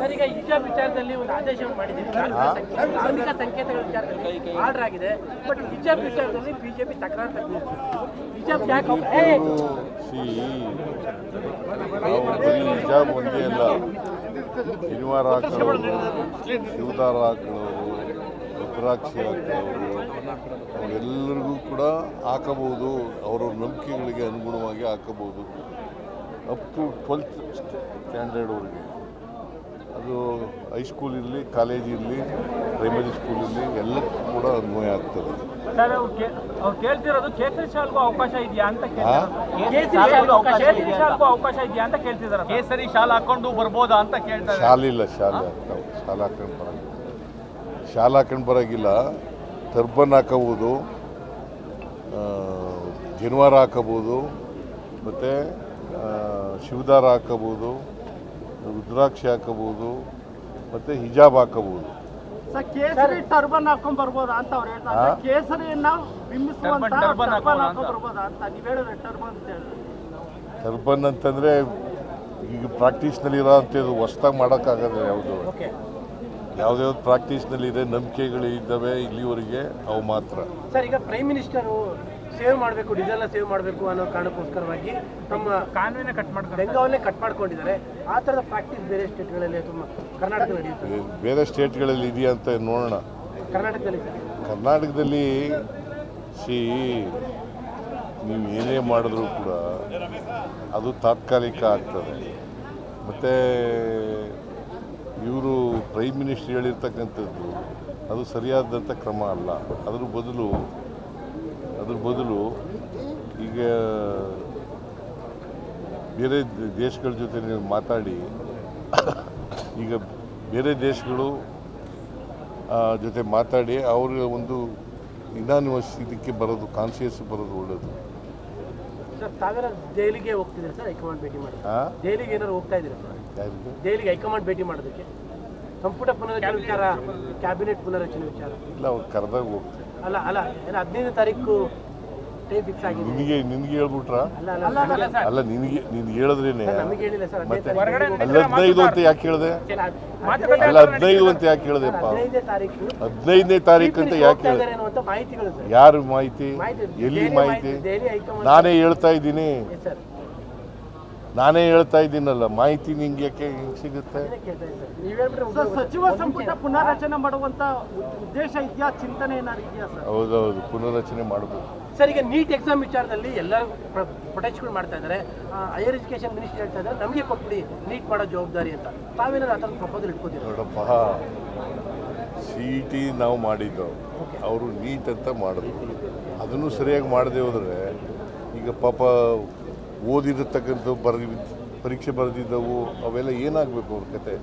Sir, ಈಗ ಹಿಜಾಬ್ ವಿಚಾರದಲ್ಲಿ ಒಂದು ಆದೇಶವನ್ನು ಮಾಡಿದ್ದೀವಿ. ಧಾರ್ಮಿಕ ಸಂಕೇತಗಳ ವಿಚಾರದಲ್ಲಿ ಆರ್ಡರ್ ಆಗಿದೆ. ಬಟ್ ಹಿಜಾಬ್ ವಿಚಾರದಲ್ಲಿ ಬಿಜೆಪಿ ತಕರಾರು ತಗ್ಗಿದೆ. ಹಿಜಾಬ್ ಯಾಕೆ ಹಿಜಾಬ್ ಒಂದೇ ಅಲ್ಲ, ಶನಿವಾರ ಹಾಕೊಳ್ಳೋರು, ಶಿವದಾರ ಹಾಕೊಳ್ಳೋರು, ರುದ್ರಾಕ್ಷಿ ಹಾಕೊಳ್ಳೋರು ಅವರೆಲ್ಲರಿಗೂ ಕೂಡ ಹಾಕಬಹುದು. ಅವರವ್ರ ನಂಬಿಕೆಗಳಿಗೆ ಅನುಗುಣವಾಗಿ ಹಾಕಬಹುದು. ಅಪ್ ಟು 12th ಸ್ಟ್ಯಾಂಡರ್ಡ್ವರೆಗೆ. ಅದು ಹೈಸ್ಕೂಲ್ ಇರಲಿ, ಕಾಲೇಜ್ ಇರಲಿ, ಪ್ರೈಮರಿ ಸ್ಕೂಲ್ ಇರಲಿ, ಎಲ್ಲಕ್ಕೂ ಕೂಡ ಅನ್ವಯ ಆಗ್ತದೆ. ಸರ್, ಅವ್ರು ಕೇಳ್ತಿರೋದು ಕೇಸರಿ ಶಾಲ್ಗೂ ಅವಕಾಶ ಇದೆಯಾ ಅಂತ ಕೇಳ್ತಿದ್ದಾರೆ. ಕೇಸರಿ ಶಾಲ್ ಹಾಕೊಂಡು ಬರ್ಬೋದಾ ಅಂತ ಕೇಳ್ತಾರೆ. ಶಾಲಿಲ್ಲ, ಶಾಲೆ ಆಗ್ತಾವೆ. ಶಾಲೆ ಹಾಕೊಂಡು ಬರೋಂಗಿಲ್ಲ. ಶಾಲೆ ಹಾಕೊಂಡು ಬರೋಂಗಿಲ್ಲ. ಟರ್ಬನ್ ಹಾಕೋಬೋದು, ಜನಿವಾರ ಹಾಕೋಬೋದು, ಮತ್ತು ಶಿವದಾರ ಹಾಕೋಬೋದು, ರುದ್ರಾಕ್ಷಿ ಹಾಕೋಬೋದು, ಮತ್ತು ಹಿಜಾಬ್ ಹಾಕೋಬೋದು. ಕೇಸರಿ ಟರ್ಬನ್ ಹಾಕೊಂಡ್ ಬರ್ಬೋದಾ ಅಂತ ಅವ್ರು ಹೇಳ್ತಾರೆ. ಕೇಸರಿಯನ್ನ ಬಿಂಬಿಸುವಂತ ಟರ್ಬನ್ ಹಾಕೊಂಡ್ ಬರ್ಬೋದಾ ಅಂತ ನೀವು ಹೇಳಿದ್ರೆ ಟರ್ಬನ್ ಅಂತ ಹೇಳಿದ್ರೆ. ಟರ್ಬನ್ ಅಂತಂದರೆ ಈಗ ಪ್ರಾಕ್ಟೀಸ್ನಲ್ಲಿರೋ ಅಂಥದ್ದು ಹೊಸ್ದಾಗಿ ಮಾಡೋಕ್ಕಾಗಲ್ಲ. ಯಾವುದು ಪ್ರಾಕ್ಟೀಸ್ನಲ್ಲಿದೆ, ನಂಬಿಕೆಗಳಿದ್ದಾವೆ ಇಲ್ಲಿವರೆಗೆ, ಅವು ಮಾತ್ರ. ಸರ್, ಈಗ ಪ್ರೈಮ್ ಮಿನಿಸ್ಟರು ಸೇವ್ ಮಾಡಬೇಕು, ಡೀಸೆಲ್ನ ಸೇವ್ ಮಾಡಬೇಕು ಅನ್ನೋ ಕಾರಣಕ್ಕೋಸ್ಕರವಾಗಿ ತಮ್ಮ ಕಾನೂನಿನ ಬೆಂಗಾವನ್ನೇ ಕಟ್ ಮಾಡ್ಕೊಂಡಿದ್ದಾರೆ. ಆ ಥರದ ಪ್ರಾಕ್ಟೀಸ್ ಬೇರೆ ಸ್ಟೇಟ್ಗಳಲ್ಲಿ ತುಂಬ ಕರ್ನಾಟಕದಲ್ಲಿ ನಡೆಯುತ್ತೆ. ಬೇರೆ ಸ್ಟೇಟ್ಗಳಲ್ಲಿ ಇದೆಯಾ ಅಂತ ನೋಡೋಣ. ಕರ್ನಾಟಕದಲ್ಲಿ ನೀವು ಏನೇ ಮಾಡಿದ್ರೂ ಕೂಡ ಅದು ತಾತ್ಕಾಲಿಕ ಆಗ್ತದೆ. ಮತ್ತು ಇವರು ಪ್ರೈಮ್ ಮಿನಿಸ್ಟರ್ ಹೇಳಿರ್ತಕ್ಕಂಥದ್ದು ಅದು ಸರಿಯಾದಂಥ ಕ್ರಮ ಅಲ್ಲ. ಅದ್ರ ಬದಲು ಈಗ ಬೇರೆ ದೇಶಗಳ ಜೊತೆ ನೀವು ಮಾತಾಡಿ, ಈಗ ಬೇರೆ ದೇಶಗಳು ಜೊತೆ ಮಾತಾಡಿ ಅವ್ರಿಗೆ ಒಂದು ಇನಾನಿವಸ್ ಇದಕ್ಕೆ ಬರೋದು, ಕಾನ್ಸಿಯಸ್ ಬರೋದು ಒಳ್ಳೆಯದು. ಸರ್, ತಾವೆಲ್ಲ ದೆಹಲಿಗೆ ಹೋಗ್ತಿದ್ದೀರಾ ಸರ್ ಹೈಕಮಾಂಡ್ ಭೇಟಿ ಮಾಡಿ? ದೆಹಲಿಗೆ ಏನಾದ್ರು ಹೋಗ್ತಾ ಇದ್ದೀರಾ ಸರ್? ದೆಹಲಿಗೆ ಹೈಕಮಾಂಡ್ ಭೇಟಿ ಮಾಡೋದಕ್ಕೆ ಸಂಪುಟ ಪುನರಚನೆ ವಿಚಾರ, ಕ್ಯಾಬಿನೆಟ್ ಪುನರಚನೆ ವಿಚಾರ ಇಲ್ಲ, ಅವ್ರು ಕರೆದಾಗ ಹೋಗ್ತಾರೆ. ಅಲ್ಲ 15ನೇ ತಾರೀಕು ಟೈಮ್ ಫಿಕ್ಸ್ ಆಗಿದೆ. ನಿನಗೆ ಹೇಳ್ಬಿಟ್ರಾ? ಅಲ್ಲ, ನಿನ್ಗೆ ಹೇಳಿದ್ರೇನೆ. ನಮಗೆ ಹೇಳಿಲ್ಲ ಸರ್. ಮತ್ತೆ 15 ಅಂತ ಯಾಕೆ ಹೇಳಿದೆ? ಅಲ್ಲ, 15 ಅಂತ ಯಾಕೆ ಹೇಳಿದೆಪ್ಪ? 15ನೇ ತಾರೀಕು ಅಂತ ಯಾಕೆ ಹೇಳಿದೆ? ಯಾರು ಮಾಹಿತಿ? ಎಲ್ಲಿ ಮಾಹಿತಿ? ನಾನೇ ಹೇಳ್ತಾ ಇದ್ದೀನಲ್ಲ, ಮಾಹಿತಿ ನಿಂಗೆ ಯಾಕೆ ಹಿಂಗೆ ಸಿಗುತ್ತೆ? ಸಚಿವ ಸಂಪುಟ ಪುನರ್ರಚನೆ ಮಾಡುವಂತ ಉದ್ದೇಶ ಇದೆಯಾ, ಚಿಂತನೆ ಏನಾದ್ರು ಇದೆಯಾ ಸರ್? ಹೌದೌದು, ಪುನರ್ರಚನೆ ಮಾಡಬೇಕು ಸರ್. ಈಗ ನೀಟ್ ಎಕ್ಸಾಮ್ ವಿಚಾರದಲ್ಲಿ ಎಲ್ಲರೂ ಪ್ರೊಟೆಸ್ಟ್ಗಳು ಮಾಡ್ತಾ ಇದ್ದಾರೆ. ಹೈಯರ್ ಎಜುಕೇಶನ್ ಮಿನಿಸ್ಟರ್ ಹೇಳ್ತಾ ಇದ್ದಾರೆ ನಮಗೆ ಕೊಟ್ಬಿಡಿ ನೀಟ್ ಮಾಡೋ ಜವಾಬ್ದಾರಿ ಅಂತ. ತಾವೇನಾದ್ರು ಆ ಥರ ಪ್ರಪೋಸಲ್ ಇಟ್ಕೋತೀವಿ? ನೋಡಪ್ಪ, CET ನಾವು ಮಾಡಿದ್ದು, ಅವರು ನೀಟ್ ಅಂತ ಮಾಡಿದ್ರು. ಅದನ್ನು ಸರಿಯಾಗಿ ಮಾಡದೆ ಹೋದರೆ ಈಗ ಪಾಪ ಓದಿರತಕ್ಕಂಥ ಪರೀಕ್ಷೆ ಬರೆದಿದ್ದವು ಅವೆಲ್ಲ ಏನಾಗಬೇಕು ಅವ್ರ ಕತೆ?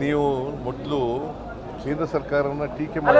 ನೀವು ಮೊದಲು ಕೇಂದ್ರ ಸರ್ಕಾರನ ಟೀಕೆ ಮಾಡಿ